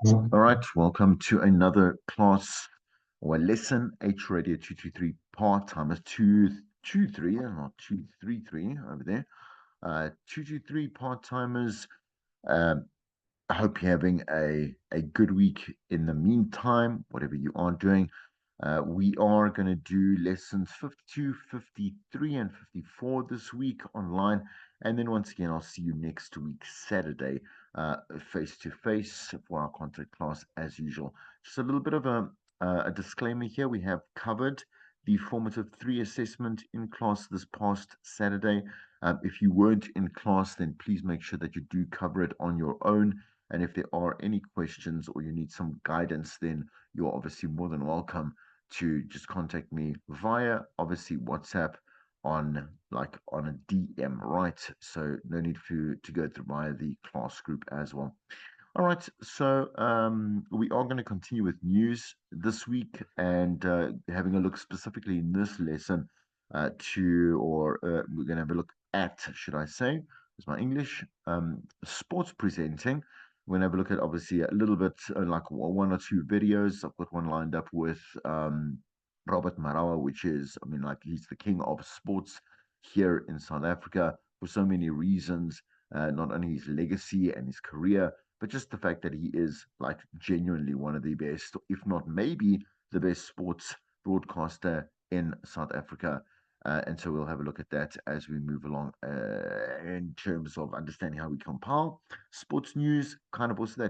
All right, welcome to another class or lesson H Radio 223 part time is 223, not 233 over there. 223 part timers. Um, I hope you're having a good week in the meantime, whatever you are doing. We are going to do lessons 52, 53, and 54 this week online. And then once again, I'll see you next week, Saturday, face to face for our content class as usual. Just a little bit of a disclaimer here. We have covered the formative three assessment in class this past Saturday. If you weren't in class, then please make sure that you do cover it on your own. And if there are any questions or you need some guidance, then you're obviously more than welcome to just contact me via obviously WhatsApp on a DM, right? So no need for you to go through via the class group as well. All right, so we are going to continue with news this week and having a look specifically in this lesson we're going to have a look at, should I say, is my English, sports presenting. We're going to have a look at obviously a little bit like one or two videos. I've got one lined up with Robert Marawa, which is, I mean, like he's the king of sports here in South Africa for so many reasons, not only his legacy and his career but just the fact that he is like genuinely one of the best, if not maybe the best sports broadcaster in South Africa. And so we'll have a look at that as we move along in terms of understanding how we compile sports news, kind of also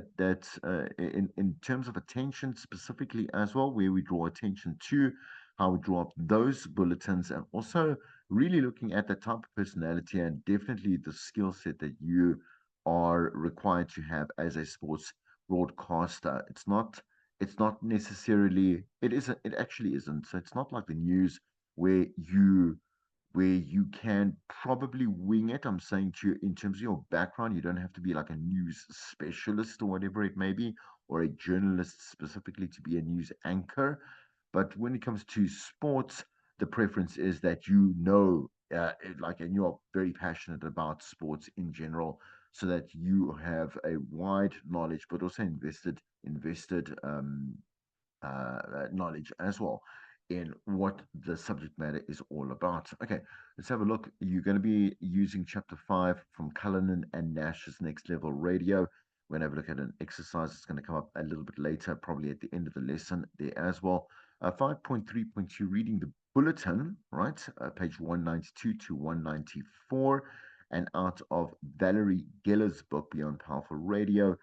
in terms of attention specifically as well, where we draw attention to how we draw up those bulletins, and also really looking at the type of personality and definitely the skill set that you are required to have as a sports broadcaster. It's not necessarily it actually isn't. So it's not like the news where you can probably wing it. I'm saying to you in terms of your background, you don't have to be like a news specialist or whatever it may be, or a journalist specifically to be a news anchor. But when it comes to sports, the preference is that and you're very passionate about sports in general, so that you have a wide knowledge, but also invested knowledge as well in what the subject matter is all about. Okay, let's have a look. You're going to be using chapter 5 from Cullinan and Nash's Next Level Radio. We're going to have a look at an exercise that's going to come up a little bit later, probably at the end of the lesson there as well. 5.3.2, reading the bulletin, right? Page 192 to 194. And out of Valerie Geller's book, Beyond Powerful Radio,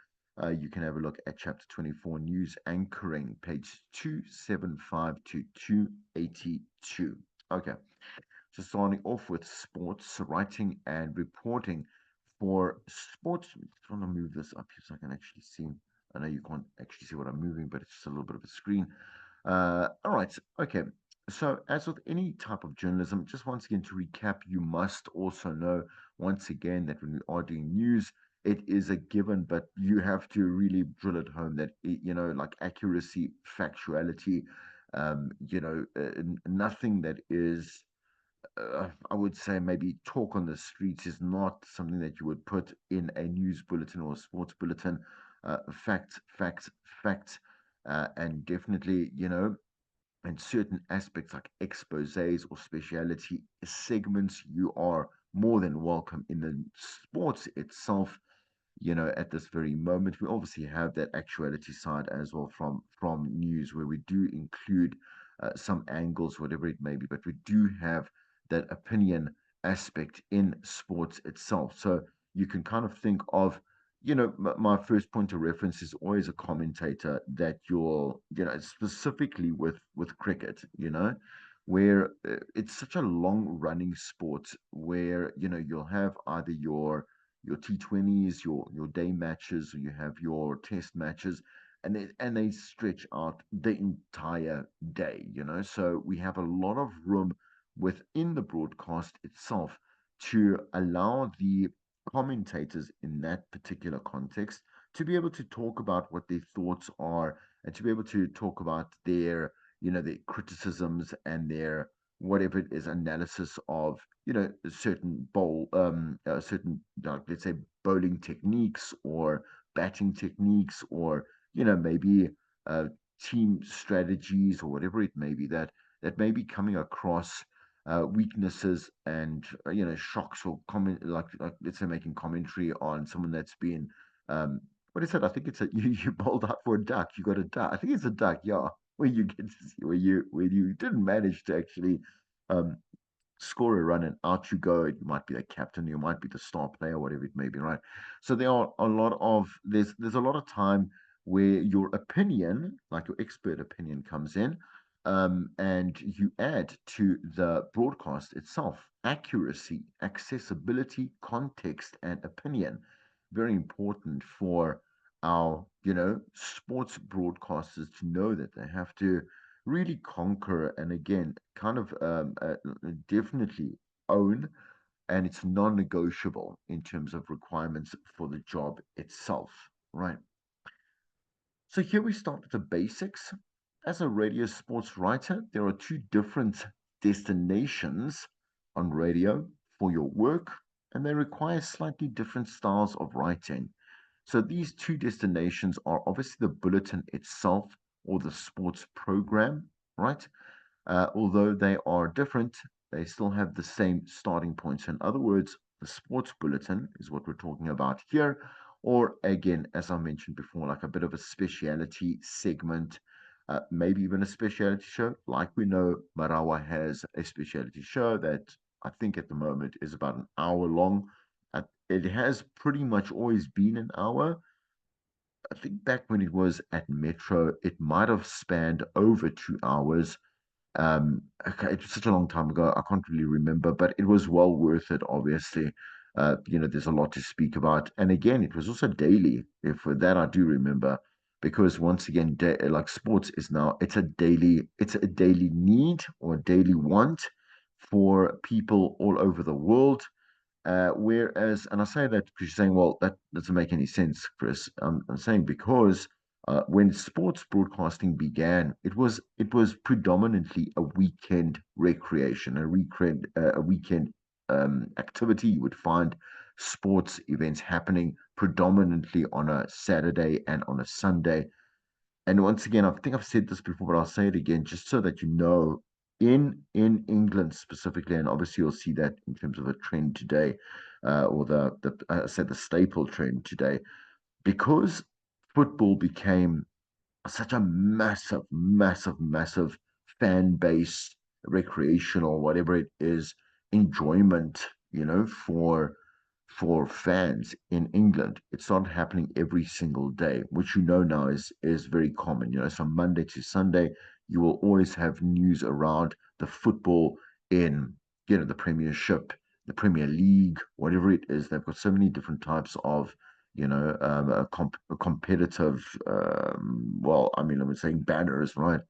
you can have a look at chapter 24, news anchoring, page 275 to 282. Okay, so starting off with sports writing and reporting for sports. I just want to move this up here so I can actually see. I know you can't actually see what I'm moving, but it's just a little bit of a screen. All right, okay. So, as with any type of journalism, just once again to recap, you must also know once again that when we are doing news, it is a given, but you have to really drill it home that, like accuracy, factuality, nothing that is I would say maybe talk on the streets is not something that you would put in a news bulletin or a sports bulletin. Facts, facts, facts, and definitely, in certain aspects like exposés or speciality segments, you are more than welcome in the sports itself. At this very moment, we obviously have that actuality side as well from news, where we do include some angles, whatever it may be, but we do have that opinion aspect in sports itself. So you can kind of think of, my first point of reference is always a commentator that specifically with cricket, where it's such a long running sport where you'll have either your T20s, your day matches, or you have your test matches, and they stretch out the entire day. So we have a lot of room within the broadcast itself to allow the commentators in that particular context to be able to talk about what their thoughts are and to be able to talk about their criticisms and their whatever it is analysis of certain, let's say, bowling techniques or batting techniques or maybe uh, team strategies or whatever it may be that may be coming across weaknesses and shocks or comment like let's say making commentary on someone that's been um, what is it? I think it's a you bowled out for a duck. You got a duck. I think it's a duck. Yeah, where you get to see where you didn't manage to actually um, score a run and out you go. You might be the captain, you might be the star player, whatever it may be, right? So there are a lot of there's a lot of time where your opinion, like your expert opinion, comes in, and you add to the broadcast itself accuracy, accessibility, context, and opinion. Very important for our sports broadcasters to know that they have to really conquer and again kind of definitely own, and it's non-negotiable in terms of requirements for the job itself, right? So here we start with the basics. As a radio sports writer, there are two different destinations on radio for your work, and they require slightly different styles of writing. So these two destinations are obviously the bulletin itself or the sports program, right? Although they are different, they still have the same starting points. In other words, the sports bulletin is what we're talking about here. Or again, as I mentioned before, like a bit of a speciality segment, maybe even a speciality show. Like we know, Marawa has a speciality show that I think at the moment is about an hour long. It has pretty much always been an hour. I think back when it was at Metro, it might have spanned over 2 hours. Okay, it was such a long time ago. I can't really remember, but it was well worth it, obviously. There's a lot to speak about. And again, it was also daily. If that I do remember, because once again, like sports is now it's a daily need or a daily want for people all over the world. Whereas, and I say that because you're saying, well, that doesn't make any sense, Chris. I'm saying because when sports broadcasting began, it was predominantly a weekend recreation, a weekend activity. You would find sports events happening predominantly on a Saturday and on a Sunday. And once again, I think I've said this before, but I'll say it again, just so that you know, in England specifically, and obviously you'll see that in terms of a trend today, or the I said the staple trend today, because football became such a massive, massive, massive fan base, recreational, whatever it is, enjoyment, for fans in England. It's not happening every single day, which now is very common. So Monday to Sunday, you will always have news around the football in the Premiership, the Premier League, whatever it is. They've got so many different types of a competitive, well, I mean, I'm saying banners, right?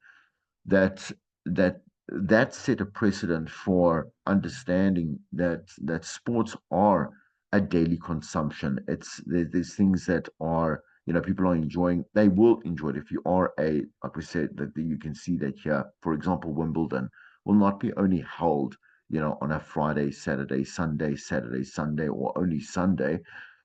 That that that set a precedent for understanding that sports are a daily consumption. There's things that are people are enjoying. They will enjoy it if you are like we said that you can see that here. For example, Wimbledon will not be only held on a Friday, Saturday, Sunday, or only Sunday.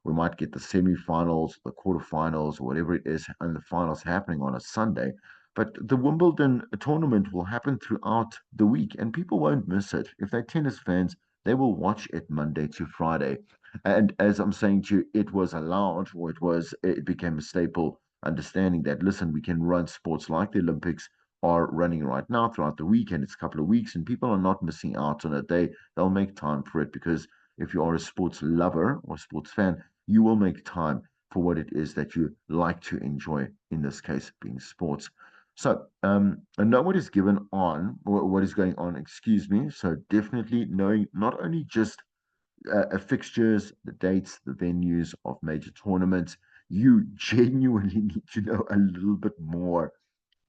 We might get the semi-finals, the quarterfinals, or whatever it is, and the finals happening on a Sunday, but the Wimbledon tournament will happen throughout the week, and people won't miss it. If they're tennis fans, they will watch it Monday to Friday. And as I'm saying to you, it was allowed, or it became a staple understanding that, listen, we can run sports like the Olympics are running right now throughout the weekend. It's a couple of weeks, and people are not missing out on it. They'll make time for it because if you are a sports lover or sports fan, you will make time for what it is that you like to enjoy, in this case being sports. So, I know what is given on, or what is going on, excuse me. So, definitely knowing not only just fixtures, the dates, the venues of major tournaments, you genuinely need to know a little bit more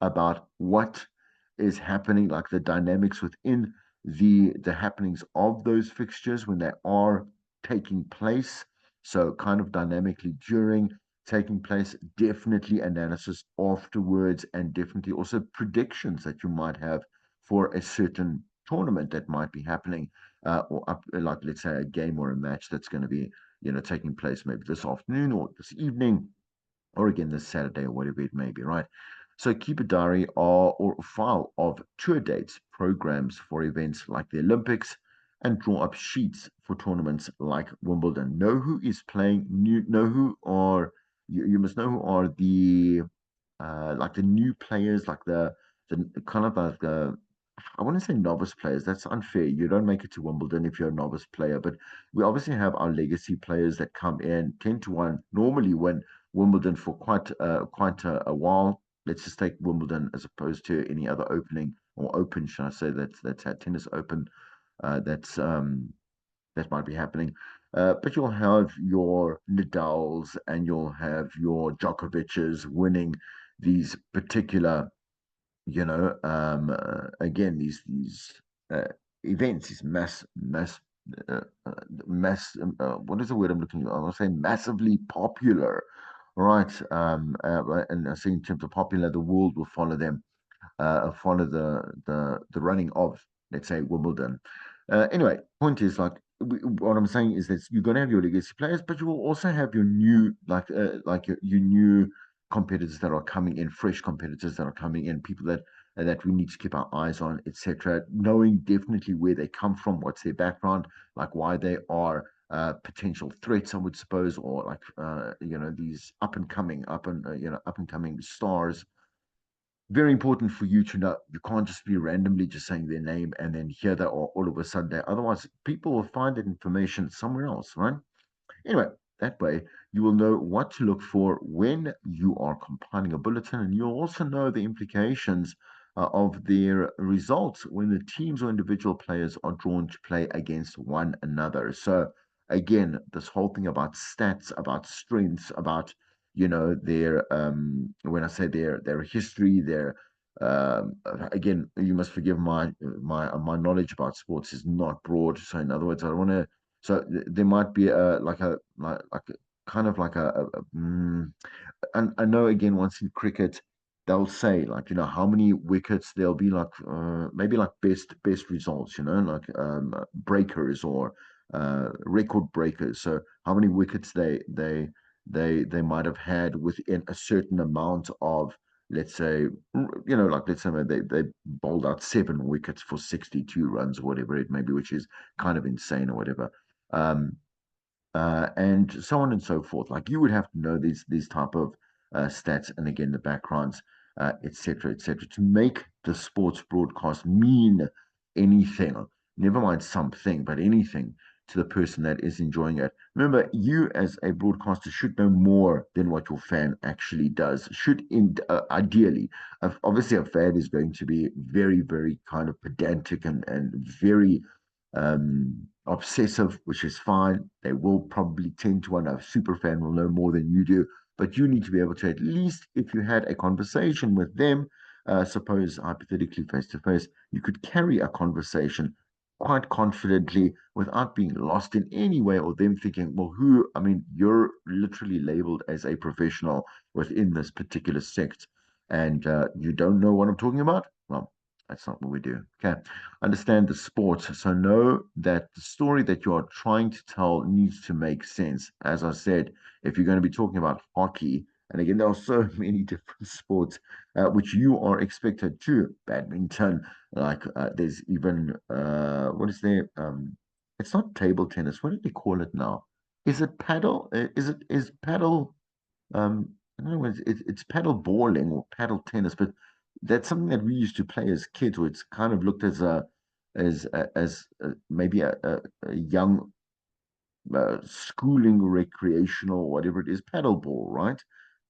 about what is happening, like the dynamics within the happenings of those fixtures when they are taking place. So kind of dynamically during taking place, definitely analysis afterwards, and definitely also predictions that you might have for a certain tournament that might be happening, or up like let's say a game or a match that's going to be taking place maybe this afternoon or this evening, or again this Saturday or whatever it may be, right? So keep a diary or a file of tour dates, programs for events like the Olympics, and draw up sheets for tournaments like Wimbledon. Know who is playing, know who are you must know who are the like the new players, like the kind of like the I wouldn't say novice players. That's unfair. You don't make it to Wimbledon if you're a novice player. But we obviously have our legacy players that come in 10-1, normally win Wimbledon for quite a while. Let's just take Wimbledon as opposed to any other opening or open, should I say, that's had tennis open. That might be happening. But you'll have your Nadals and you'll have your Djokovic's winning these particular, again, these uh, events, these uh, what is the word I'm looking for? I want to say massively popular, right? And I say in terms of popular, the world will follow them, follow the running of, let's say, Wimbledon. Anyway, point is like what I'm saying is that you're going to have your legacy players, but you will also have your new your new competitors that are coming in, fresh competitors that are coming in, people that we need to keep our eyes on, etc. Knowing definitely where they come from, what's their background, like why they are potential threats, I would suppose, or like these up and coming stars, very important for you to know. You can't just be randomly just saying their name and then here they are all of a sudden there. Otherwise, people will find that information somewhere else, right? Anyway, that way you will know what to look for when you are compiling a bulletin, and you'll also know the implications of their results when the teams or individual players are drawn to play against one another. So, again, this whole thing about stats, about strengths, about their when I say their history, their again, you must forgive my knowledge about sports is not broad. So, in other words, I don't want to there might be a like a, kind of like and I know again once in cricket they'll say like how many wickets there'll be like maybe like best results like breakers or record breakers, so how many wickets they might have had within a certain amount of, let's say, like let's say they bowled out 7 wickets for 62 runs or whatever it may be, which is kind of insane or whatever. Um, and so on and so forth. Like you would have to know these type of stats, and again the backgrounds, et cetera, to make the sports broadcast mean anything. Never mind something, but anything to the person that is enjoying it. Remember, you as a broadcaster should know more than what your fan actually does. Ideally, obviously, a fan is going to be very, very kind of pedantic and very obsessive, which is fine. They will probably 10-1. A super fan will know more than you do, but you need to be able to, at least if you had a conversation with them, suppose hypothetically face to face, you could carry a conversation quite confidently without being lost in any way or them thinking, well, I mean, you're literally labeled as a professional within this particular sect and you don't know what I'm talking about. Well, that's not what we do. Okay. Understand the sport. So know that the story that you are trying to tell needs to make sense. As I said, if you're going to be talking about hockey, and again, there are so many different sports which you are expected to. Badminton, like there's even what is there? It's not table tennis. What do they call it now? Is it paddle? Is paddle? I don't know. It's paddle bowling or paddle tennis, but that's something that we used to play as kids. Where it's kind of looked as maybe a young schooling recreational whatever it is paddle ball, right?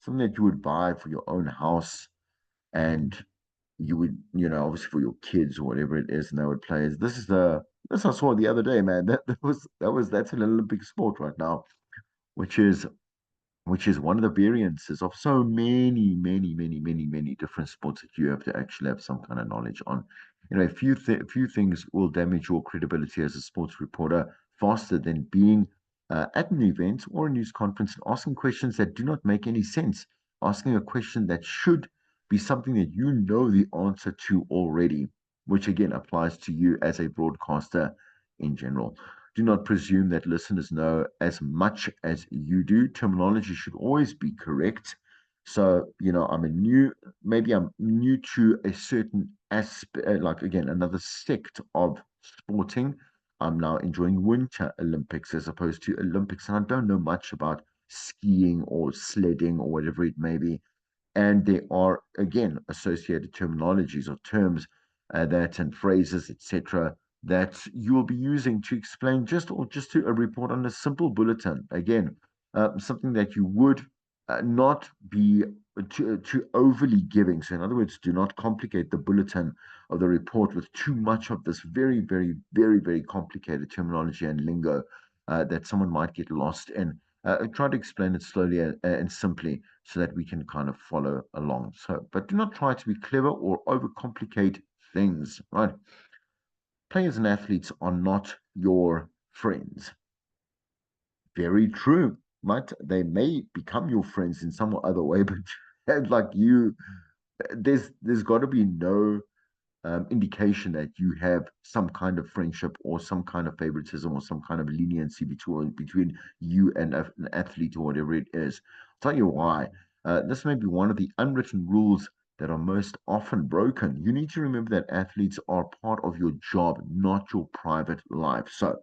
Something that you would buy for your own house, and you would obviously for your kids or whatever it is, and they would play. This I saw the other day, man. That's an Olympic sport right now, which is one of the variances of so many different sports that you have to actually have some kind of knowledge on. A few things will damage your credibility as a sports reporter faster than being at an event or a news conference and asking questions that do not make any sense. Asking a question that should be something that you know the answer to already, which again applies to you as a broadcaster in general. Do not presume that listeners know as much as you do. Terminology should always be correct. So, maybe I'm new to a certain aspect, like again, another sect of sporting. I'm now enjoying Winter Olympics as opposed to Olympics, and I don't know much about skiing or sledding or whatever it may be. And there are again associated terminologies or terms that and phrases, etc., that you will be using to explain just to a report on a simple bulletin. Again, something that you would not be too overly giving. So, in other words, do not complicate the bulletin of the report with too much of this very, very, very, very complicated terminology and lingo that someone might get lost in. Try to explain it slowly and simply so that we can kind of follow along. So, but do not try to be clever or overcomplicate things, right? Players and athletes are not your friends. Very true, right? They may become your friends in some other way, but like there's got to be no indication that you have some kind of friendship or some kind of favoritism or some kind of leniency between you and an athlete or whatever it is. I'll tell you why. This may be one of the unwritten rules that are most often broken. You need to remember that athletes are part of your job, not your private life. So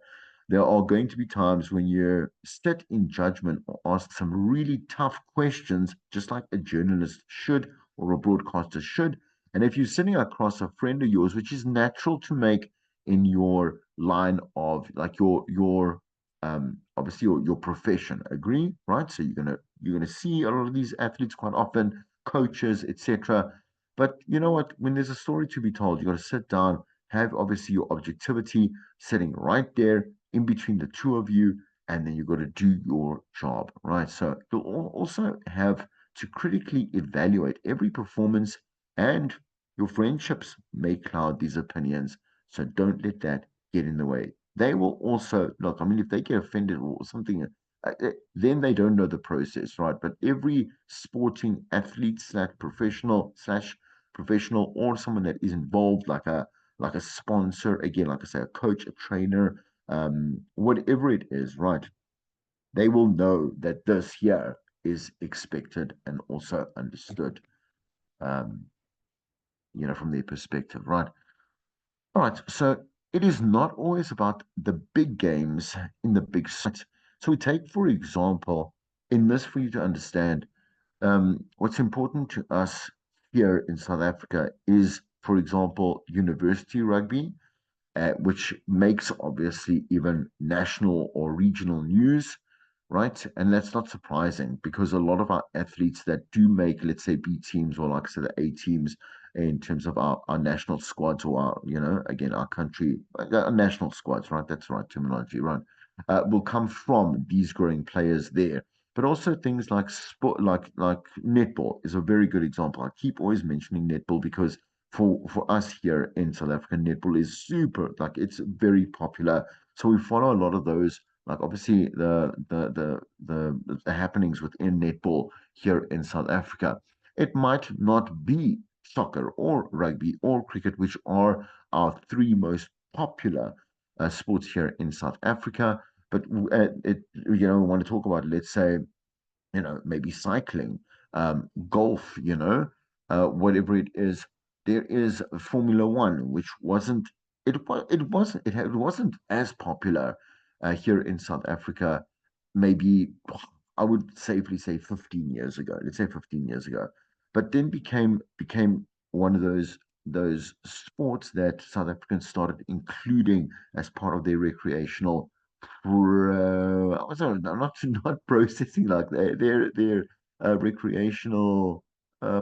there are going to be times when you sit in judgment or ask some really tough questions, just like a journalist should or a broadcaster should. And if you're sitting across a friend of yours, which is natural to make in your line of like your obviously your profession, agree, right? So you're gonna see a lot of these athletes quite often, coaches, etc. But you know what? When there's a story to be told, you got to sit down, have obviously your objectivity sitting right there in between the two of you, and then you got to do your job, right? So you'll also have to critically evaluate every performance, and your friendships may cloud these opinions. So don't let that get in the way. They will also look, I mean, if they get offended or something, then they don't know the process, right? But every sporting athlete slash professional or someone that is involved, like a sponsor, again, like I say, a coach, a trainer, whatever it is, right? They will know that this here is expected and also understood, um, from their perspective, right? All right. So it is not always about the big games in the big sites. So we take, for example, in this for you to understand, what's important to us here in South Africa is, for example, university rugby, which makes obviously even national or regional news, right? And that's not surprising because a lot of our athletes that do make, let's say, B teams or like I said, the A teams in terms of our national squads or our, again, our country, our national squads, right? That's the right terminology, right? Will come from these growing players there. But also things like sport, like netball is a very good example. I keep always mentioning netball because for us here in South Africa, netball is super, like it's very popular. So we follow a lot of those, like obviously the happenings within netball here in South Africa. It might not be soccer or rugby or cricket, which are our three most popular sports here in South Africa. But we want to talk about, let's say, maybe cycling, golf, whatever it is. There is Formula One, which it wasn't as popular here in South Africa, maybe I would safely say 15 years ago. Let's say 15 years ago, but then became one of those sports that South Africans started including as part of their recreational sorry, not processing like their recreational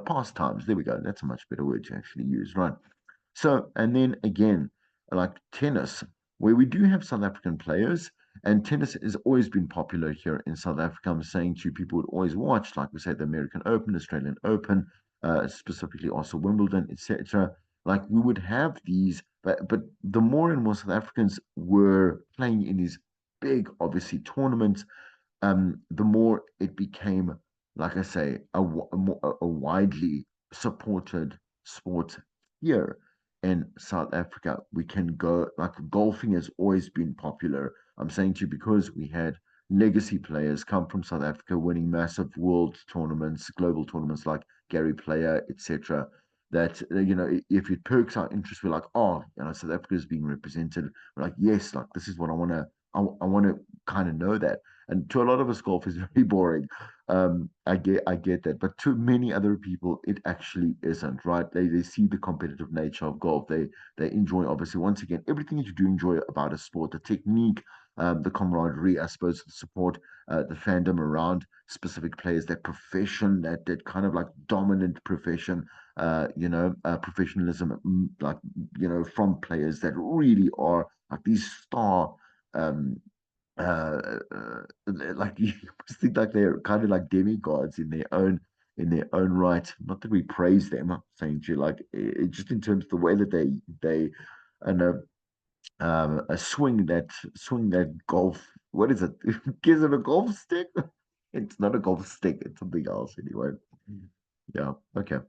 pastimes. There we go. That's a much better word to actually use, right? So, and then again, like tennis, where we do have South African players, and tennis has always been popular here in South Africa. I'm saying to you, people would always watch, like we say, the American Open, Australian Open, specifically also Wimbledon, etc. Like we would have these, but the more and more South Africans were playing in these big, obviously, tournaments, the more it became, like I say, a widely supported sport here in South Africa. We can go, like golfing has always been popular. I'm saying to you because we had legacy players come from South Africa, winning massive world tournaments, global tournaments like Gary Player, etc. That if it perks our interest, we're like, oh, South Africa is being represented. We're like, yes, like this is what I want to. I want to kind of know that. And to a lot of us, golf is very boring. I get that, but to many other people, it actually isn't. Right? They see the competitive nature of golf. They enjoy, obviously, once again, everything that you do enjoy about a sport, the technique, the camaraderie, I suppose, the support, the fandom around specific players, that profession, that kind of like dominant profession, professionalism, like from players that really are like these star. Um, like you think like they're kind of like demigods in their own right. Not that we praise them, I'm saying to you, like just in terms of the way that they and a swing that golf. What is it? Is it a golf stick? It's not a golf stick. It's something else anyway. Yeah. Okay.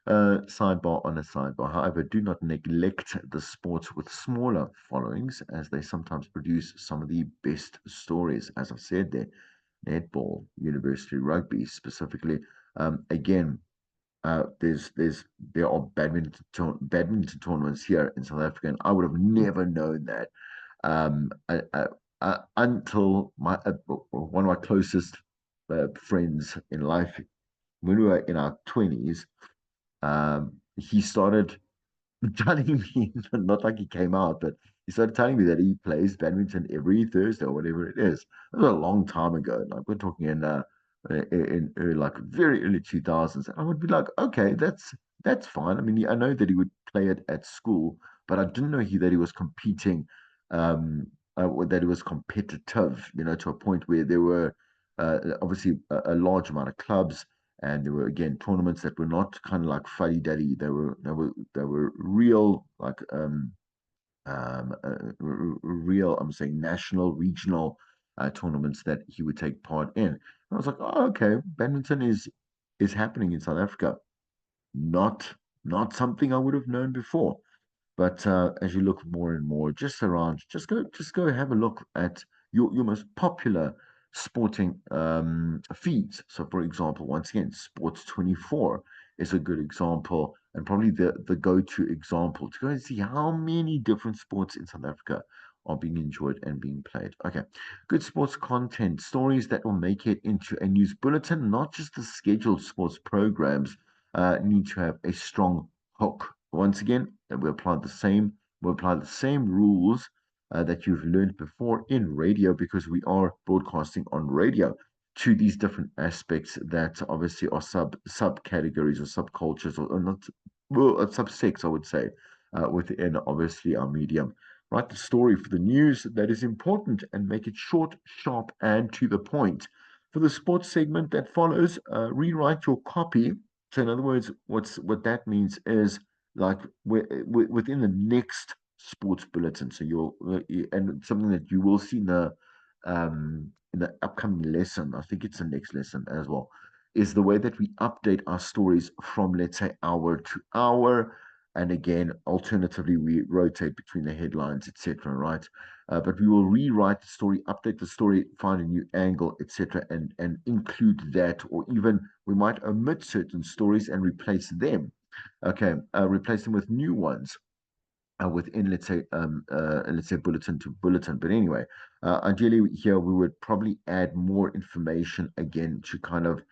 Sidebar on a sidebar. However, do not neglect the sports with smaller followings, as they sometimes produce some of the best stories. As I said there, netball, university rugby specifically. Again, there are badminton tournaments here in South Africa, and I would have never known that until one of my closest friends in life, when we were in our 20s, he started telling me, not like he came out, but he started telling me that he plays badminton every Thursday or whatever it is. It was a long time ago. Like we're talking in like very early 2000s. And I would be like, okay, that's fine. I mean, I know that he would play it at school, but I didn't know that he was competing, that he was competitive, to a point where there were obviously a large amount of clubs, and there were again tournaments that were not kind of like fuddy duddy. They were real, like real. I'm saying national, regional tournaments that he would take part in. And I was like, oh, okay, badminton is happening in South Africa. Not not something I would have known before. But as you look more and more just around, just go have a look at your most popular sporting feeds. So, for example, once again, Sports 24 is a good example, and probably the go-to example to go and see how many different sports in South Africa are being enjoyed and being played. Okay, good sports content, stories that will make it into a news bulletin, not just the scheduled sports programs, need to have a strong hook. Once again, we apply the same rules that you've learned before in radio, because we are broadcasting on radio, to these different aspects that obviously are subcategories or subcultures, or not, well, subsects, I would say, within obviously our medium. Write the story for the news that is important and make it short, sharp, and to the point. For the sports segment that follows, rewrite your copy. So, in other words, what that means is, like, within the next sports bulletin. So and something that you will see in the upcoming lesson. I think it's the next lesson as well. Is the way that we update our stories from, let's say, hour to hour, and again, alternatively, we rotate between the headlines, etc. Right? But we will rewrite the story, update the story, find a new angle, etc., and include that, or even we might omit certain stories and replace them. Okay, replace them with new ones within, let's say bulletin to bulletin. But anyway, ideally here we would probably add more information again to kind of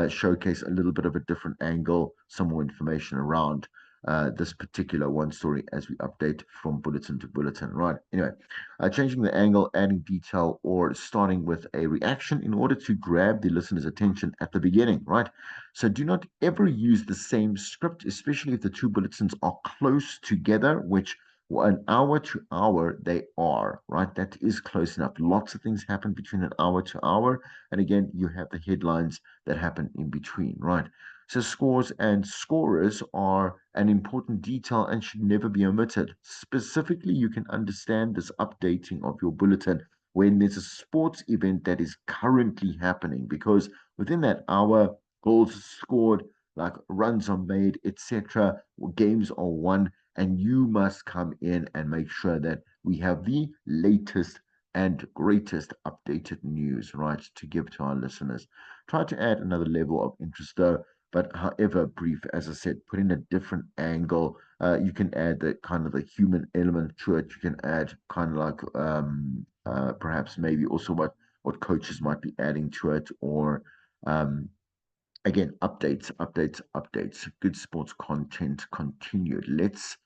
showcase a little bit of a different angle, some more information around this particular one story as we update from bulletin to bulletin. Right. Anyway, changing the angle, adding detail, or starting with a reaction in order to grab the listener's attention at the beginning. Right. So do not ever use the same script, especially if the two bulletins are close together, which an hour to hour they are, right? That is close enough. Lots of things happen between an hour to hour. And again, you have the headlines that happen in between, right? So scores and scorers are an important detail and should never be omitted. Specifically, you can understand this updating of your bulletin when there's a sports event that is currently happening, because within that hour, goals are scored, like runs are made, etc. Games are won, and you must come in and make sure that we have the latest and greatest updated news, right, to give to our listeners. Try to add another level of interest, though, but however brief, as I said, put in a different angle. You can add the kind of the human element to it. You can add kind of like perhaps maybe also what coaches might be adding to it, or um, again, updates. Good sports content continued. Let's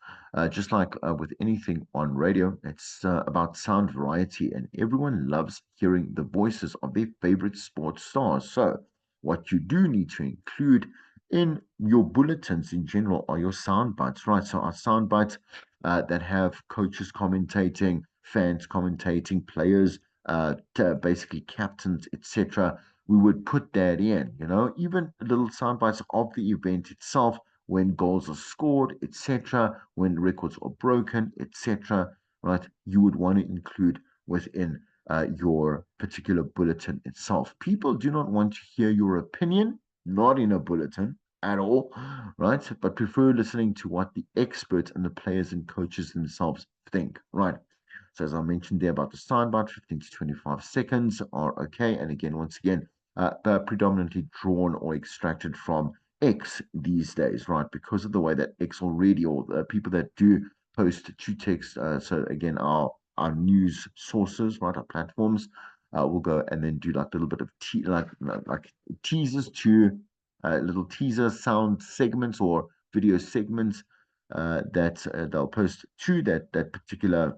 just like with anything on radio, it's about sound variety, and everyone loves hearing the voices of their favorite sports stars. So, what you do need to include in your bulletins in general are your sound bites, right? So, our sound bites that have coaches commentating, fans commentating, players, basically captains, etc. We would put that in, even little sound bites of the event itself, when goals are scored, etc., when records are broken, etc., right? You would want to include within your particular bulletin itself. People do not want to hear your opinion, not in a bulletin at all, right? But prefer listening to what the experts and the players and coaches themselves think, right? So as I mentioned there about the soundbite, 15 to 25 seconds are okay. And again, once again, they're predominantly drawn or extracted from X these days, right? Because of the way that X already, or the people that do post to text. So again, our news sources, right, our platforms, will go and then do like a little bit of like teasers to little teaser sound segments or video segments that they'll post to that particular.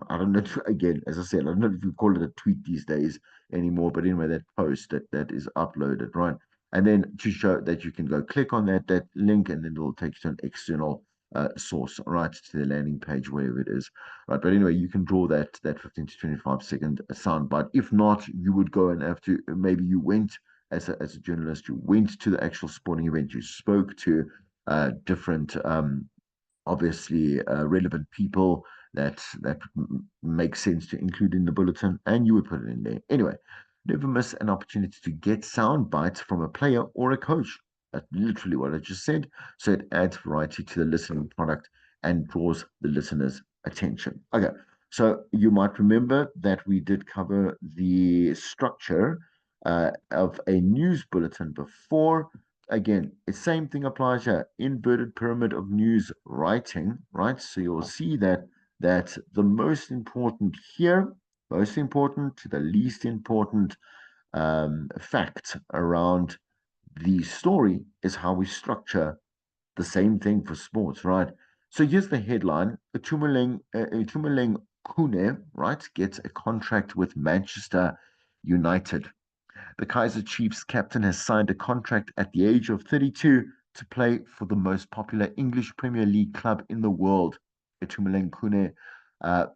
I don't know. Again, as I said, I don't know if you call it a tweet these days anymore, but anyway, that post that is uploaded, right? And then to show that you can go click on that link, and then it'll take you to an external source, right, to the landing page, wherever it is, right? But anyway, you can draw that 15 to 25 second sound bite. If not, you would go and have to, maybe you went as a journalist, you went to the actual sporting event, you spoke to different obviously relevant people that make sense to include in the bulletin, and you would put it in there. Anyway, never miss an opportunity to get sound bites from a player or a coach. That's literally what I just said. So it adds variety to the listening product and draws the listener's attention. Okay, so you might remember that we did cover the structure of a news bulletin before. Again, the same thing applies here. Inverted pyramid of news writing, right? So you'll see that the most important here, most important to the least important fact around the story is how we structure the same thing for sports, right? So here's the headline: Itumeleng Kune, right, gets a contract with Manchester United. The Kaiser Chiefs captain has signed a contract at the age of 32 to play for the most popular English Premier League club in the world. Itumeleng Kune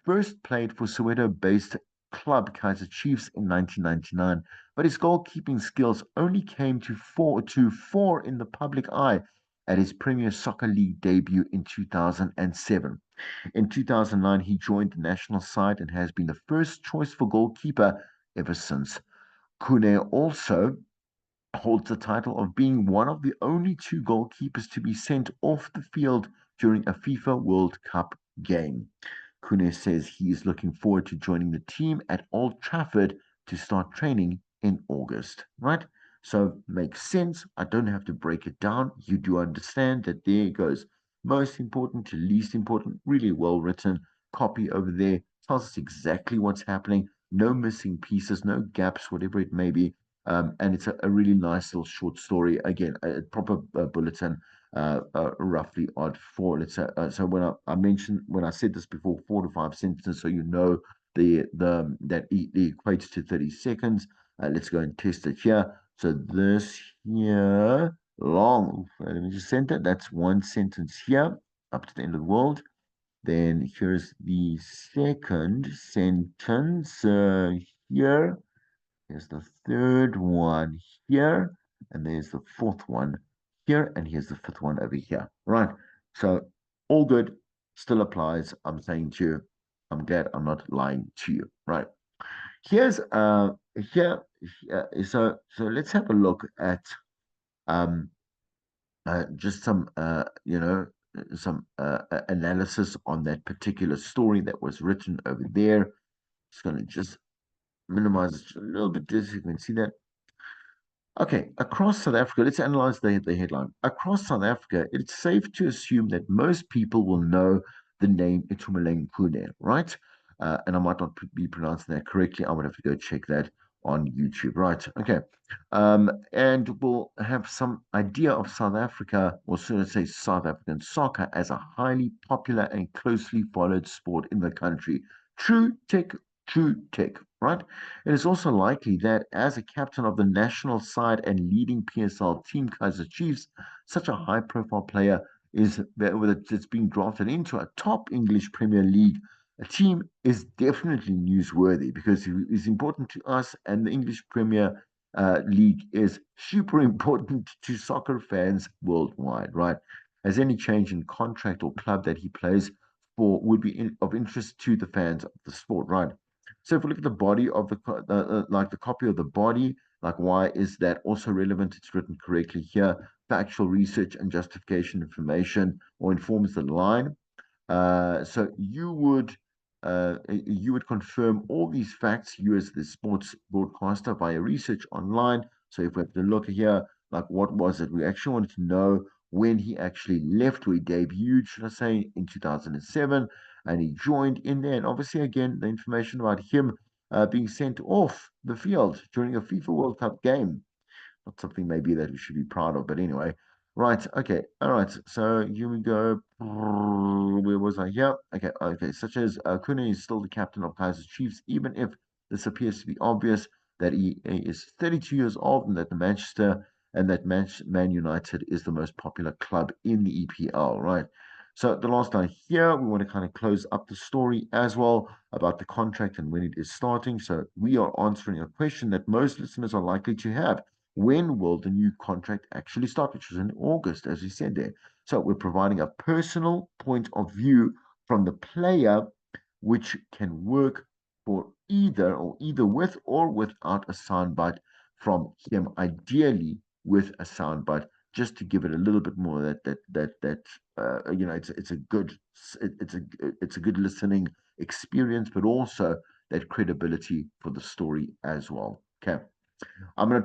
first played for Soweto-based club Kaiser Chiefs in 1999, but his goalkeeping skills only came to fore in the public eye at his Premier Soccer League debut in 2007. In 2009, he joined the national side and has been the first choice for goalkeeper ever since. Kune also holds the title of being one of the only two goalkeepers to be sent off the field during a FIFA World Cup game. Kune says he is looking forward to joining the team at Old Trafford to start training in August. Right? So makes sense. I don't have to break it down. You do understand that there it goes. Most important to least important, really well written copy over there. Tells us exactly what's happening. No missing pieces, no gaps, whatever it may be. And it's a really nice little short story. Again, a proper bulletin, roughly odd four. So when I mentioned, when I said this before, 4 to 5 sentences, so you know it equates to 30 seconds. Let's go and test it here. So this here long. Let me just center. That's one sentence here up to the end of the world. Then here's the second sentence here. Here's the third one here, and there's the fourth one here, and here's the fifth one over here. Right. So all good, still applies. I'm saying to you, I'm glad I'm not lying to you. Right. Here's here, so let's have a look at um just some some analysis on that particular story that was written over there. Just going to just minimize it a little bit so you can see that. Okay, across South Africa, let's analyze the headline. Across South Africa, it's safe to assume that most people will know the name Itumeleng Pune, right? And I might not be pronouncing that correctly. I would have to go check that on YouTube, right? Okay. And we'll have some idea of South Africa, or sort of say South African soccer, as a highly popular and closely followed sport in the country. True tech, true tech, right? It is also likely that, as a captain of the national side and leading PSL team Kaizer Chiefs, such a high profile player is that's being drafted into a top English Premier League a team is definitely newsworthy because it is important to us, and the English Premier League is super important to soccer fans worldwide, right? As any change in contract or club that he plays for would be of interest to the fans of the sport, right? So if we look at the body of like the copy of the body, like why is that also relevant? It's written correctly here. Factual research and justification information or informs the line. So you would confirm all these facts, you as the sports broadcaster, via research online. So if we have to look here, like what was it? We actually wanted to know when he actually left, where he debuted, should I say, in 2007, and he joined in there. And obviously, again, the information about him being sent off the field during a FIFA World Cup game, not something maybe that we should be proud of, but anyway. Right, okay, all right. So here we go. Where was I? Yeah, okay, okay. Such as Kune is still the captain of Kaiser Chiefs, even if this appears to be obvious that he is 32 years old and that the Manchester and that Man United is the most popular club in the EPL, right? So the last line here, we want to kind of close up the story as well about the contract and when it is starting. So we are answering a question that most listeners are likely to have: when will the new contract actually start, which is in August, as we said there. So we're providing a personal point of view from the player, which can work for either with or without a soundbite from him, ideally with a soundbite, just to give it a little bit more it's a good it's a good listening experience, but also that credibility for the story as well. Okay. What I'm gonna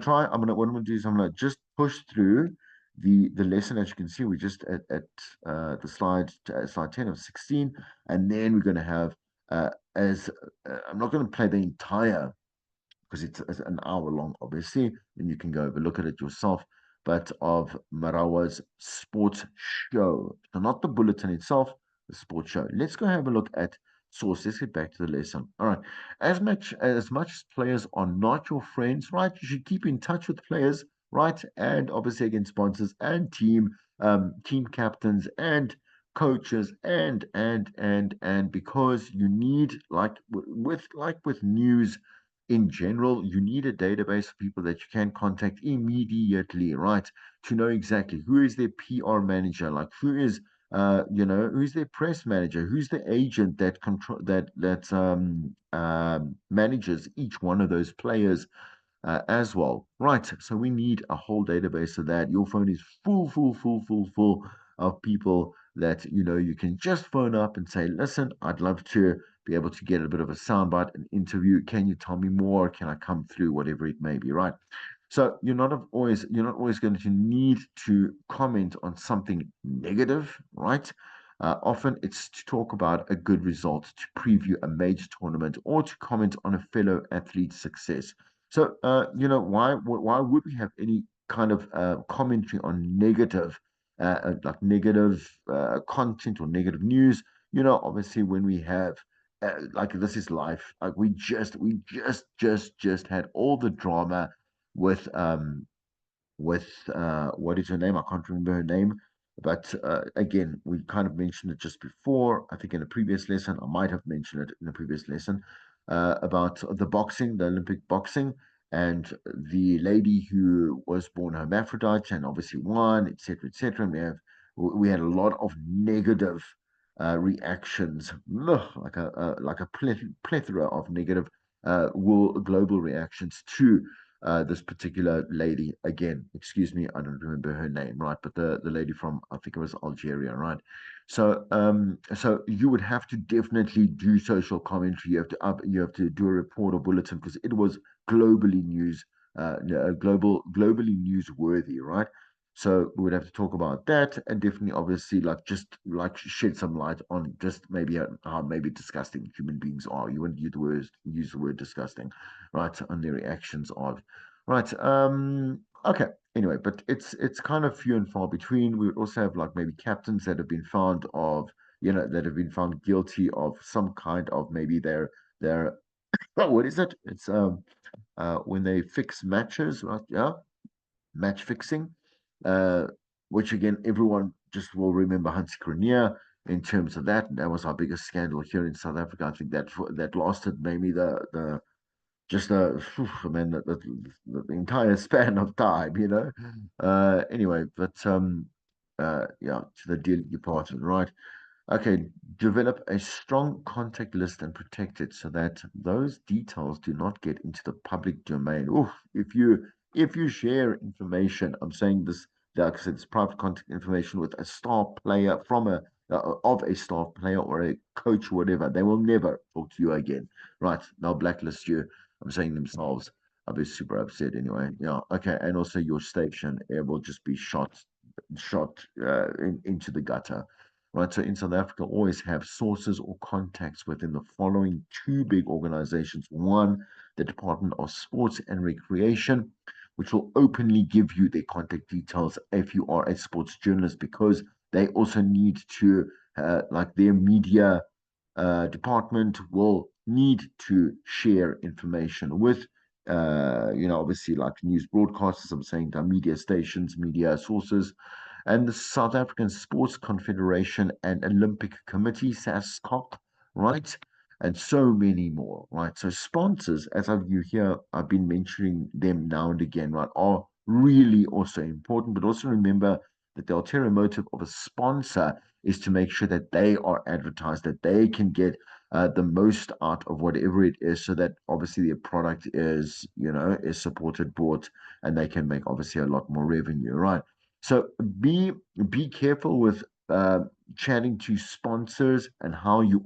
do is I'm gonna just push through the lesson. As you can see, we're just at the slide 10 of 16, and then we're gonna have as I'm not gonna play the entire because it's an hour long, obviously, and you can go overlook at it yourself. But of Marawa's sports show, so not the bulletin itself, the sports show. Let's go have a look at source. Let's get back to the lesson. All right. As much as players are not your friends, right? You should keep in touch with players, right? And obviously against sponsors and team captains and coaches and because you need with news in general, you need a database of people that you can contact immediately, right? To know exactly who is their PR manager, like who's their press manager, who's the agent that control that manages each one of those players as well. Right. So we need a whole database of that. Your phone is full of people that you can just phone up and say, listen, I'd love to be able to get a bit of a soundbite, an interview. Can you tell me more? Can I come through? Whatever it may be, right? So you're not always going to need to comment on something negative, right? Often it's to talk about a good result, to preview a major tournament, or to comment on a fellow athlete's success. So, why would we have any kind of commentary on negative content or negative news? Obviously, when we have like this is life. Like we just had all the drama with what is her name? I can't remember her name. But again, we kind of mentioned it just before. I think in a previous lesson, I might have mentioned it in a previous lesson about the boxing, the Olympic boxing, and the lady who was born hermaphrodite and obviously won, etc., etc. And we had a lot of negative reactions, like a plethora of negative global reactions to this particular lady. Again, excuse me, I don't remember her name, right? But the lady from, I think it was Algeria, right? So you would have to definitely do social commentary. You have to do a report or bulletin because it was globally globally newsworthy, right? So we would have to talk about that, and definitely, obviously, like just like shed some light on just maybe how maybe disgusting human beings are. You wouldn't use the word disgusting, right? On their reactions of, right? Okay. Anyway, but it's kind of few and far between. We would also have like maybe captains that have been found of, that have been found guilty of some kind of maybe their oh, what is it? It's when they fix matches, right? Yeah, match fixing, uh, which again, everyone just will remember Hans Cronje in terms of that. That was our biggest scandal here in South Africa. I think that lasted maybe the just I mean the entire span of time, you know. Anyway, but yeah, to the dearly departed, right? Okay, develop a strong contact list and protect it so that those details do not get into the public domain. Oof, if you share information, I'm saying this, like I said, it's private contact information with a star player from of a star player or a coach, or whatever, they will never talk to you again. Right? They'll blacklist you. I'm saying themselves. I'll be super upset anyway. Yeah. Okay. And also your station, it will just be shot into the gutter, right? So in South Africa, always have sources or contacts within the following two big organizations. One, the Department of Sports and Recreation, which will openly give you their contact details if you are a sports journalist, because they also need to, like their media department will need to share information with, obviously like news broadcasters, I'm saying the media stations, media sources, and the South African Sports Confederation and Olympic Committee, SASCOC, right? And so many more, right? So sponsors, as you hear, I've been mentioning them now and again, right, are really also important. But also remember that the ulterior motive of a sponsor is to make sure that they are advertised, that they can get the most out of whatever it is, so that obviously their product is supported, bought, and they can make obviously a lot more revenue, right? So be careful with chatting to sponsors and how you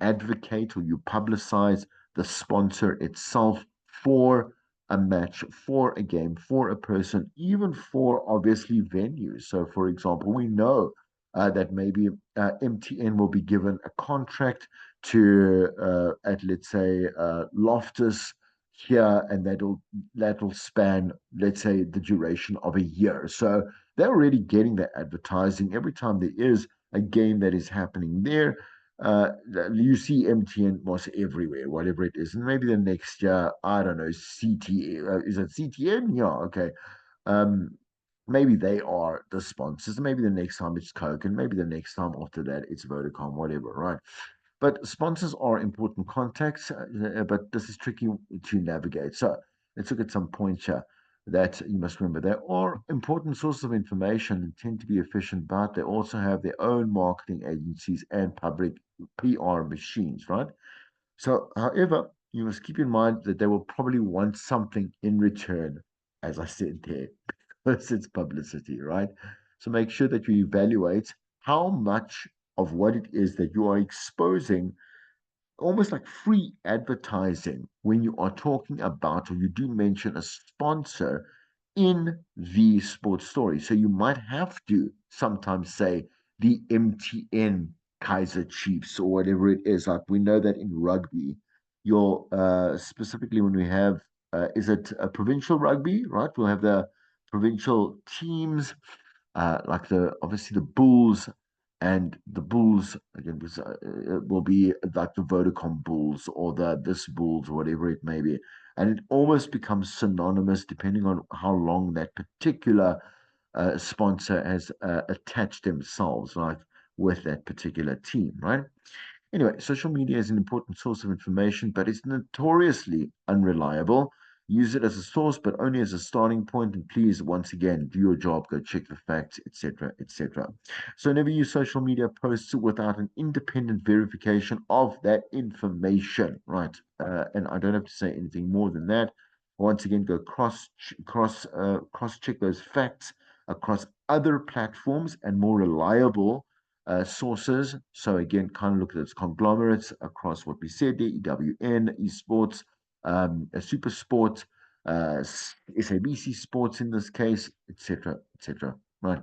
advocate or you publicize the sponsor itself for a match, for a game, for a person, even for obviously venues. So, for example, we know that maybe MTN will be given a contract to at let's say Loftus here, and that'll span, let's say, the duration of a year. So they're already getting the advertising every time there is a game that is happening there. Uh, you see MTN was everywhere, whatever it is, and maybe the next year, I don't know, CTA, is it CTN? Yeah, okay. Um, Maybe they are the sponsors. Maybe the next time it's Coke, and maybe the next time after that it's Vodacom, whatever, right? But sponsors are important contacts, but this is tricky to navigate. So let's look at some points here that you must remember. They are important sources of information and tend to be efficient, but they also have their own marketing agencies and public PR machines, right? So, however, you must keep in mind that they will probably want something in return, as I said there, because it's publicity, right? So make sure that you evaluate how much of what it is that you are exposing, almost like free advertising, when you are talking about or you do mention a sponsor in the sports story. So you might have to sometimes say the MTN Kaiser Chiefs or whatever it is. Like we know that in rugby, you'll specifically when we have is it a provincial rugby, right? We'll have the provincial teams, like the obviously the Bulls, and the Bulls again will be like the Vodacom Bulls or the this Bulls or whatever it may be, and it almost becomes synonymous depending on how long that particular sponsor has attached themselves, like with that particular team, right? Anyway, social media is an important source of information, but it's notoriously unreliable. Use it as a source, but only as a starting point. And please, once again, do your job, go check the facts, etc., etc. So never use social media posts without an independent verification of that information, right? And I don't have to say anything more than that. Once again, go cross check those facts across other platforms and more reliable sources. So again, kind of look at its conglomerates across what we said there: EWN, esports, Super Sport, SABC Sports in this case, etc., etc. Right,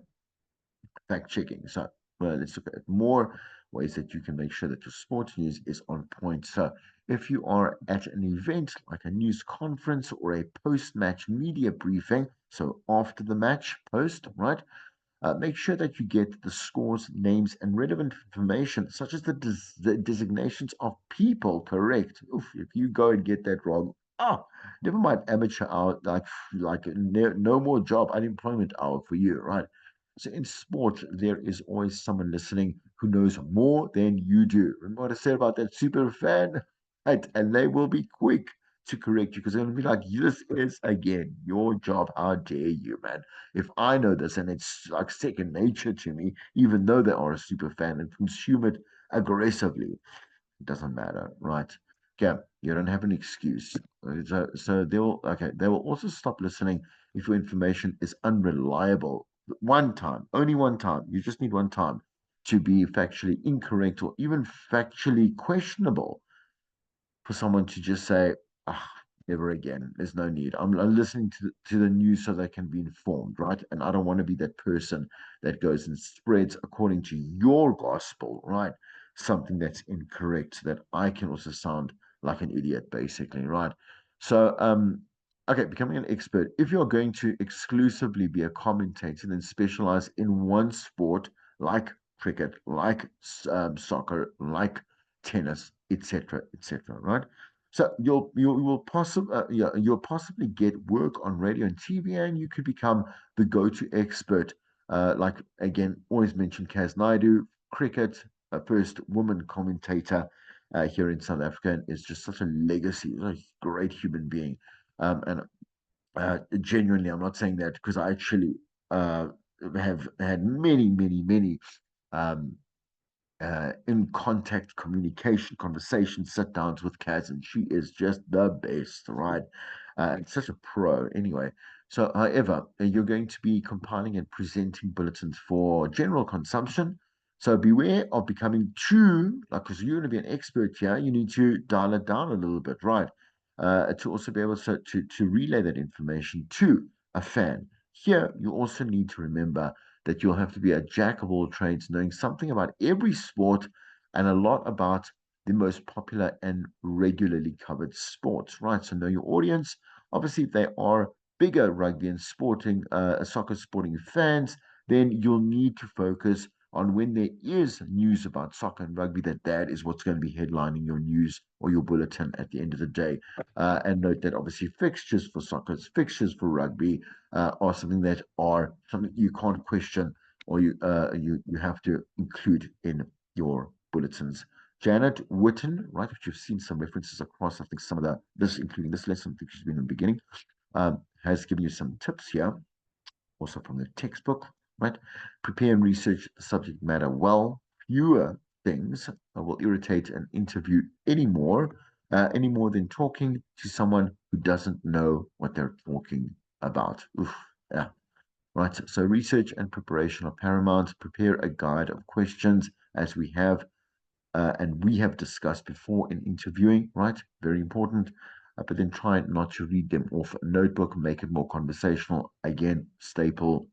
fact checking. So let's look at more ways that you can make sure that your sports news is on point. So if you are at an event like a news conference or a post-match media briefing, so after the match, post, right? Make sure that you get the scores, names, and relevant information, such as the designations of people, correct. Oof, if you go and get that wrong, never mind amateur hour, like no more job, unemployment hour for you, right? So in sport, there is always someone listening who knows more than you do. Remember what I said about that super fan? Right? And they will be quick to correct you because they're going to be like, this is again your job. How dare you, man? If I know this and it's like second nature to me, even though they are a super fan and consume it aggressively, it doesn't matter, right? Okay, you don't have an excuse. So they will also stop listening if your information is unreliable. One time, only one time. You just need one time to be factually incorrect or even factually questionable for someone to just say, ah, never again. There's no need. I'm listening to the news so they can be informed, right? And I don't want to be that person that goes and spreads according to your gospel, right? Something that's incorrect so that I can also sound like an idiot, basically, right? So, okay, becoming an expert. If you're going to exclusively be a commentator, then specialize in one sport like cricket, like soccer, like tennis, etc., etc. Right? So you'll possibly get work on radio and TV, and you could become the go-to expert. Like again, always mention Kaz Naidu, cricket, first woman commentator here in South Africa, and is just such a legacy. He's a great human being, and genuinely, I'm not saying that because I actually have had many um, in contact, communication, conversation, sit downs with Kaz, and she is just the best, right? Such a pro, anyway. So, however, you're going to be compiling and presenting bulletins for general consumption. So, beware of becoming too, like, because you're going to be an expert here, you need to dial it down a little bit, right? To also be able to relay that information to a fan. Here, you also need to remember that you'll have to be a jack of all trades, knowing something about every sport and a lot about the most popular and regularly covered sports, right? So know your audience. Obviously, if they are bigger rugby and soccer sporting fans, then you'll need to focus on when there is news about soccer and rugby, that is what's going to be headlining your news or your bulletin at the end of the day. And note that obviously fixtures for soccer, fixtures for rugby, are something you can't question or you have to include in your bulletins. Janet Witten, right, which you've seen some references across, I think some of this, including this lesson, I think she's been in the beginning, has given you some tips here, also from the textbook, right? Prepare and research the subject matter well. Fewer things will irritate an interview any more than talking to someone who doesn't know what they're talking about. Oof, yeah, right. So research and preparation are paramount. Prepare a guide of questions as we have discussed before in interviewing, right? Very important. But then try not to read them off a notebook, make it more conversational. Again, staple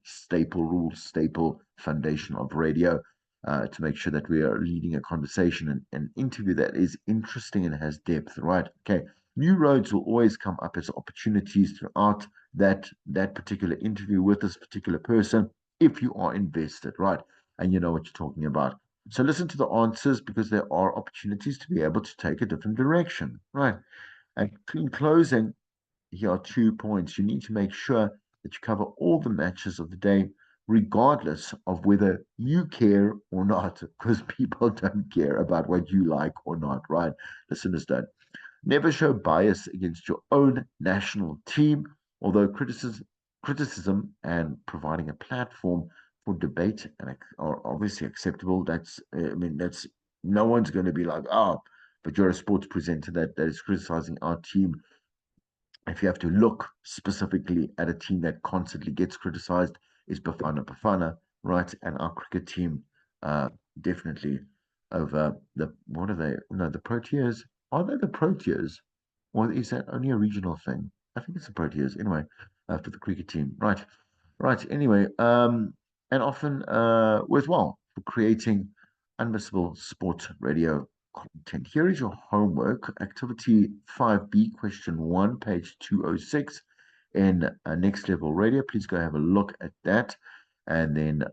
rule, staple foundation of radio to make sure that we are leading a conversation and an interview that is interesting and has depth, right? Okay. New roads will always come up as opportunities throughout that particular interview with this particular person if you are invested, right? And you know what you're talking about. So listen to the answers because there are opportunities to be able to take a different direction, right? And in closing, here are 2 points. You need to make sure that you cover all the matches of the day, regardless of whether you care or not, because people don't care about what you like or not, right? Listeners don't. Never show bias against your own national team, although criticism and providing a platform for debate are obviously acceptable. That's no one's going to be like, oh, but you're a sports presenter that is criticizing our team if you have to look specifically at a team that constantly gets criticized, is Bafana, right? And our cricket team, definitely over what are they? No, the Proteas. Are they the Proteas? Or is that only a regional thing? I think it's the Proteas. Anyway, for the cricket team. Right. Right. Anyway, and often worthwhile for creating unmissable sport radio content. Here is your homework. Activity 5B, question 1, page 206 in Next Level Radio. Please go have a look at that. And then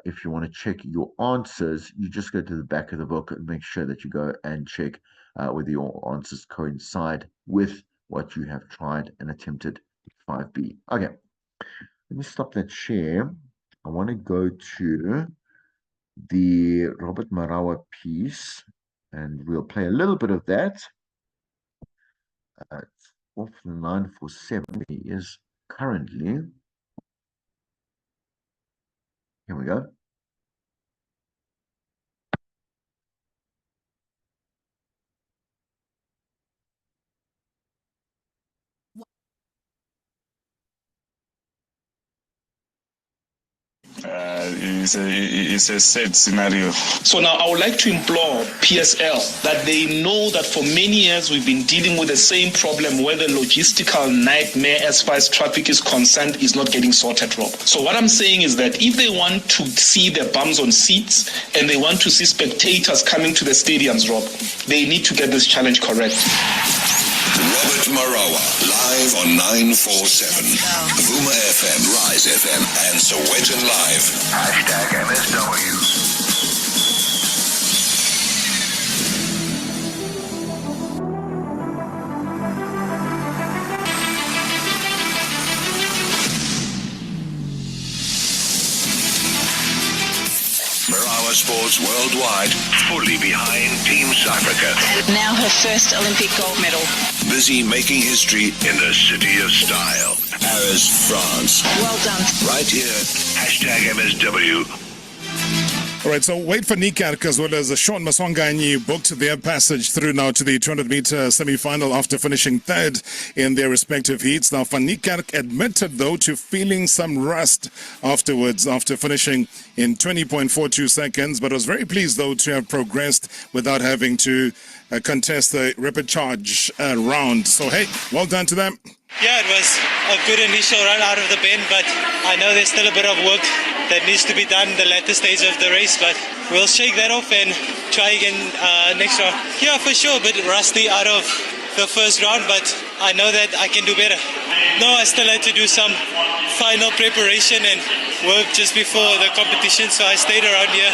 if you want to check your answers, you just go to the back of the book and make sure that you go and check whether your answers coincide with what you have tried and attempted 5B. Okay, let me stop that share. I want to go to the Robert Marawa piece, and we'll play a little bit of that. It's off the 947. He is currently. Here we go. It's a sad scenario. So now I would like to implore PSL that they know that for many years we've been dealing with the same problem where the logistical nightmare as far as traffic is concerned is not getting sorted, Rob. So what I'm saying is that if they want to see their bums on seats and they want to see spectators coming to the stadiums, Rob, they need to get this challenge correct. Robert Marawa, live on 947. Vuma FM, Rise FM, and Sowetan Live. #MSW. Marawa Sports Worldwide, fully behind Team South Africa. Now her first Olympic gold medal. Busy making history in the city of style, Paris, France. Well done. Right here, #MSW. All right, so wait for Nikark as well as Sean Maswanganyi booked their passage through now to the 200-meter semi-final after finishing third in their respective heats. Now, Van Niekerk admitted, though, to feeling some rust afterwards after finishing in 20.42 seconds, but was very pleased, though, to have progressed without having to contest the rapid charge round. So, hey, well done to them. Yeah, it was a good initial run out of the bend, but I know there's still a bit of work that needs to be done in the latter stage of the race, but we'll shake that off and try again next round. Yeah, for sure, a bit rusty out of the first round, but I know that I can do better. No, I still had to do some final preparation and work just before the competition, so I stayed around here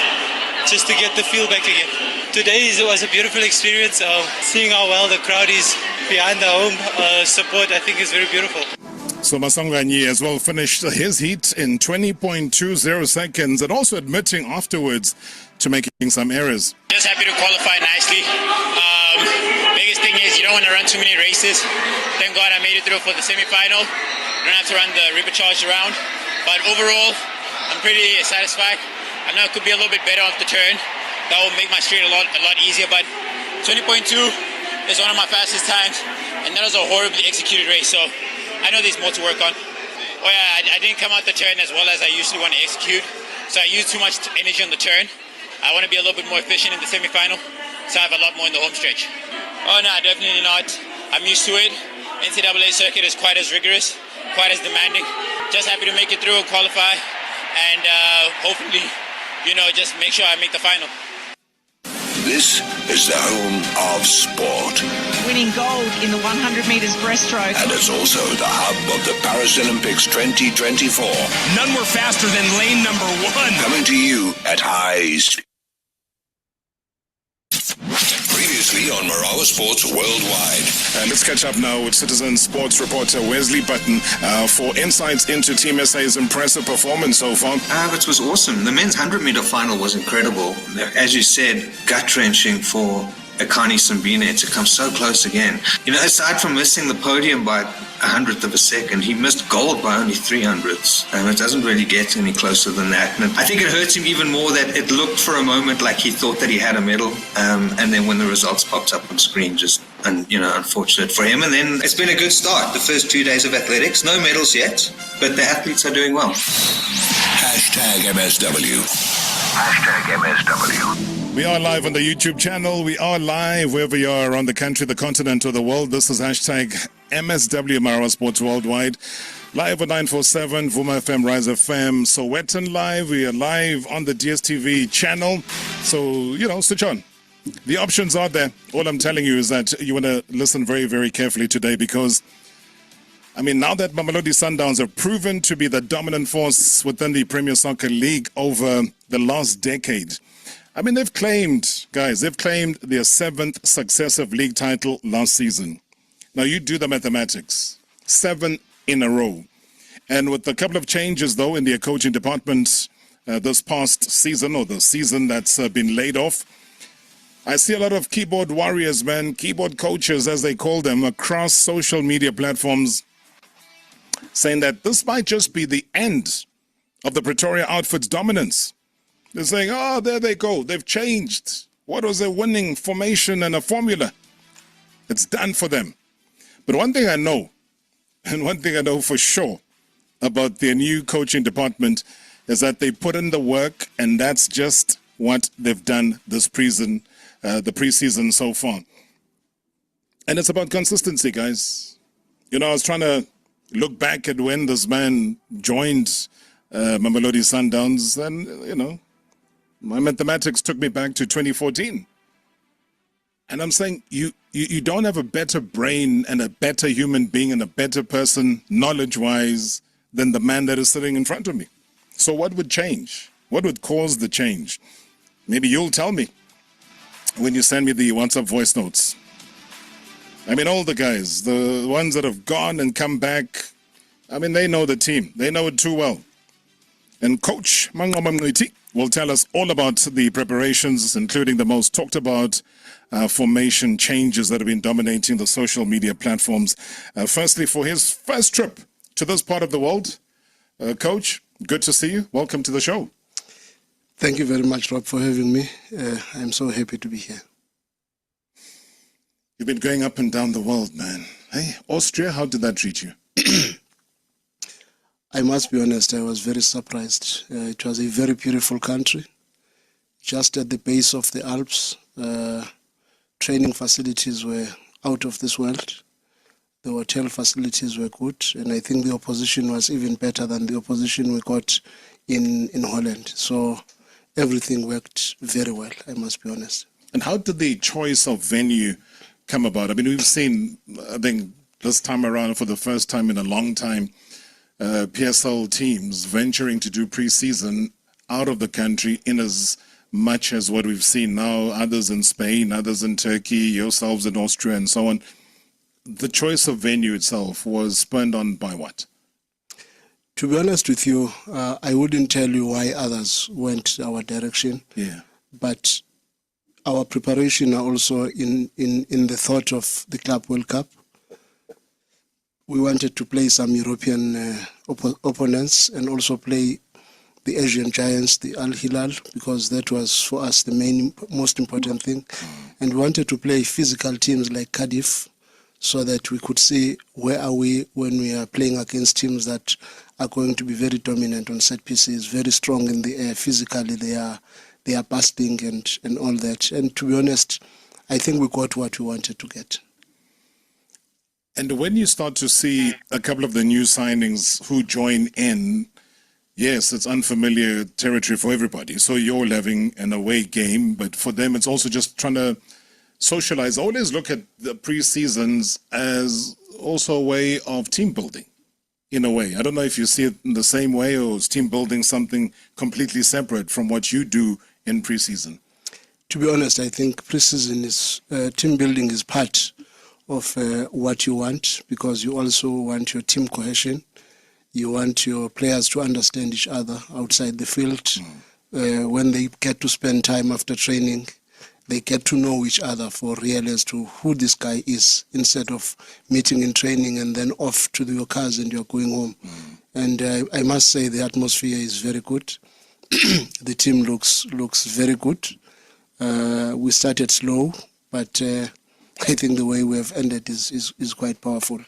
just to get the feel back again. Today was a beautiful experience. Seeing how well the crowd is behind the home support, I think is very beautiful. So Maswanganyi as well finished his heat in 20.20 seconds and also admitting afterwards to making some errors. Just happy to qualify nicely. Biggest thing is you don't want to run too many races. Thank God I made it through for the semi-final. Don't have to run the recharge round. But overall, I'm pretty satisfied. I know it could be a little bit better off the turn. That will make my straight a lot easier. But 20.2 is one of my fastest times, and that was a horribly executed race. So I know there's more to work on. Oh yeah, I didn't come out the turn as well as I usually want to execute. So I used too much energy on the turn. I want to be a little bit more efficient in the semi-final, so I have a lot more in the home stretch. Oh no, definitely not. I'm used to it. NCAA circuit is quite as rigorous, quite as demanding. Just happy to make it through and qualify, and hopefully, just make sure I make the final. This is the home of sport. Winning gold in the 100 metres breaststroke. And it's also the hub of the Paris Olympics 2024. None were faster than lane number 1. Coming to you at high speed. Previously on Marawa Sports Worldwide. And let's catch up now with Citizen Sports reporter Wesley Button for insights into Team SA's impressive performance so far. It was awesome. The men's 100-meter final was incredible. As you said, gut-wrenching for Akani Simbine to come so close again. Aside from missing the podium by 100th of a second, he missed gold by only 300ths. It doesn't really get any closer than that. And I think it hurts him even more that it looked for a moment like he thought that he had a medal. And then when the results popped up on screen, just and unfortunate for him. And then it's been a good start. The first 2 days of athletics, no medals yet, but the athletes are doing well. #MSW. #MSW. We are live on the YouTube channel. We are live wherever you are around the country, the continent, or the world. This is #MSW Marawa Sports Worldwide. Live on 947, Vuma FM, Rise FM, Sowetan Live. We are live on the DSTV channel. So, switch on. The options are there. All I'm telling you is that you want to listen very, very carefully today because, now that Mamelodi Sundowns have proven to be the dominant force within the Premier Soccer League over the last decade, they've claimed their 7th successive league title last season. Now, you do the mathematics. 7 in a row. And with a couple of changes, though, in their coaching department this past season, or the season that's been laid off, I see a lot of keyboard warriors, keyboard coaches, as they call them, across social media platforms, saying that this might just be the end of the Pretoria outfit's dominance. They're saying, there they go. They've changed. What was a winning formation and a formula? It's done for them. But one thing I know, and one thing I know for sure about their new coaching department is that they put in the work, and that's just what they've done this the preseason so far. And it's about consistency, guys. I was trying to look back at when this man joined Mamelodi Sundowns, and, my mathematics took me back to 2014. And I'm saying you don't have a better brain and a better human being and a better person, knowledge-wise, than the man that is sitting in front of me. So what would change? What would cause the change? Maybe you'll tell me when you send me the WhatsApp voice notes. All the guys, the ones that have gone and come back, they know the team. They know it too well. And Coach Mangoma Mngqithi will tell us all about the preparations, including the most talked about formation changes that have been dominating the social media platforms. Firstly, for his first trip to this part of the world, Coach, good to see you. Welcome to the show. Thank you very much, Rob, for having me. I'm so happy to be here. You've been going up and down the world, man. Hey, Austria, how did that treat you? I must be honest, I was very surprised. It was a very beautiful country, just at the base of the Alps. Training facilities were out of this world. The hotel facilities were good, and I think the opposition was even better than the opposition we got in Holland. So everything worked very well, I must be honest. And how did the choice of venue come about? We've seen, I think, this time around, for the first time in a long time, PSL teams venturing to do pre-season out of the country in as much as what we've seen now, others in Spain, others in Turkey, yourselves in Austria, and so on. The choice of venue itself was spurred on by what? To be honest with you, I wouldn't tell you why others went our direction. Yeah. But our preparation are also in the thought of the Club World Cup. We wanted to play some European opponents and also play the Asian giants, the Al Hilal, because that was for us the most important thing. And we wanted to play physical teams like Cardiff, so that we could see where are we when we are playing against teams that are going to be very dominant on set pieces, very strong in the air. Physically, they are busting and all that. And to be honest, I think we got what we wanted to get. And when you start to see a couple of the new signings who join in, yes, it's unfamiliar territory for everybody. So you're having an away game, but for them, it's also just trying to socialize. Always look at the pre-seasons as also a way of team building, in a way. I don't know if you see it in the same way, or is team building something completely separate from what you do in pre-season? To be honest, I think pre-season is team building is part of what you want, because you also want your team cohesion. You want your players to understand each other outside the field. When they get to spend time after training, they get to know each other for real as to who this guy is, instead of meeting in training and then off to your cars and you're going home. And I must say the atmosphere is very good. The team looks very good. We started slow, but I think the way we have ended is quite powerful,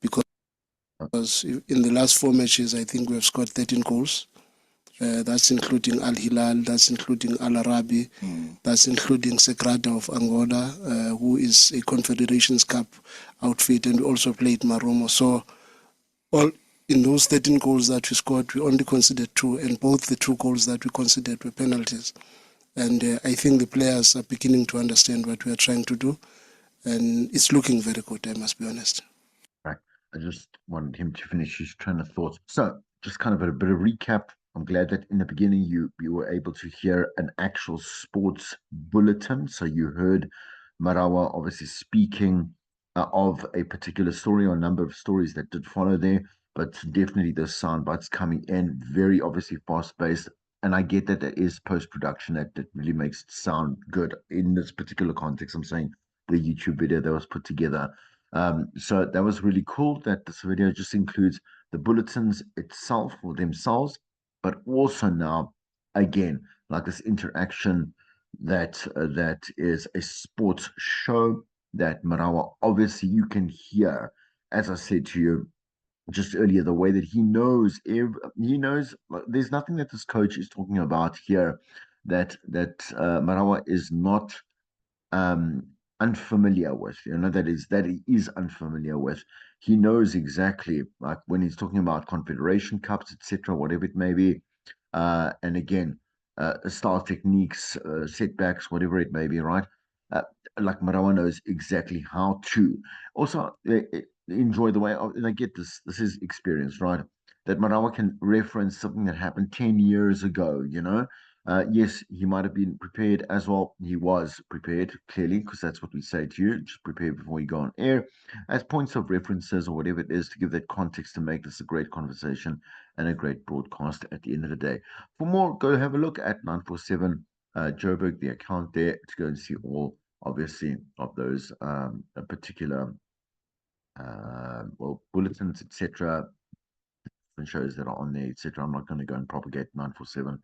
because in the last 4 matches, I think we have scored 13 goals. That's including Al Hilal, that's including Al Arabi, that's including Segrada of Angola, who is a Confederations Cup outfit, and we also played Maromo. So, all in those 13 goals that we scored, we only considered 2, and both the 2 goals that we considered were penalties. And I think the players are beginning to understand what we are trying to do, and it's looking very good, I must be honest. Right. I just wanted him to finish his train of thought. So, just kind of a bit of recap. I'm glad that in the beginning you were able to hear an actual sports bulletin. So you heard Marawa obviously speaking of a particular story or a number of stories that did follow there, but definitely the sound bites coming in very obviously fast paced. And I get that there is post production that really makes it sound good in this particular context. I'm saying the YouTube video that was put together. So that was really cool that this video just includes the bulletins itself or themselves, but also now, again, like this interaction that is a sports show that Marawa, obviously you can hear, as I said to you just earlier, the way that he knows, he knows there's nothing that this coach is talking about here that Marawa is not um, unfamiliar with. That he is unfamiliar with. He knows exactly, like when he's talking about Confederation Cups, etc., whatever it may be. And again, style techniques, setbacks, whatever it may be, right? Uh, like Marawa knows exactly how to. Also, enjoy the way, and I get this. This is experience, right? That Marawa can reference something that happened 10 years ago, yes, he might have been prepared as well. He was prepared, clearly, because that's what we say to you. Just prepare before you go on air, as points of references or whatever it is to give that context to make this a great conversation and a great broadcast at the end of the day. For more, go have a look at 947 Joburg, the account there, to go and see all, obviously, of those particular bulletins, etc., and shows that are on there, etc. I'm not going to go and propagate 947.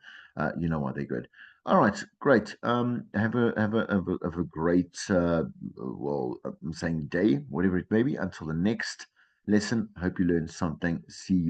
You know why they're good. All right, great. Have a great I'm saying day, whatever it may be. Until the next lesson. Hope you learned something. See you.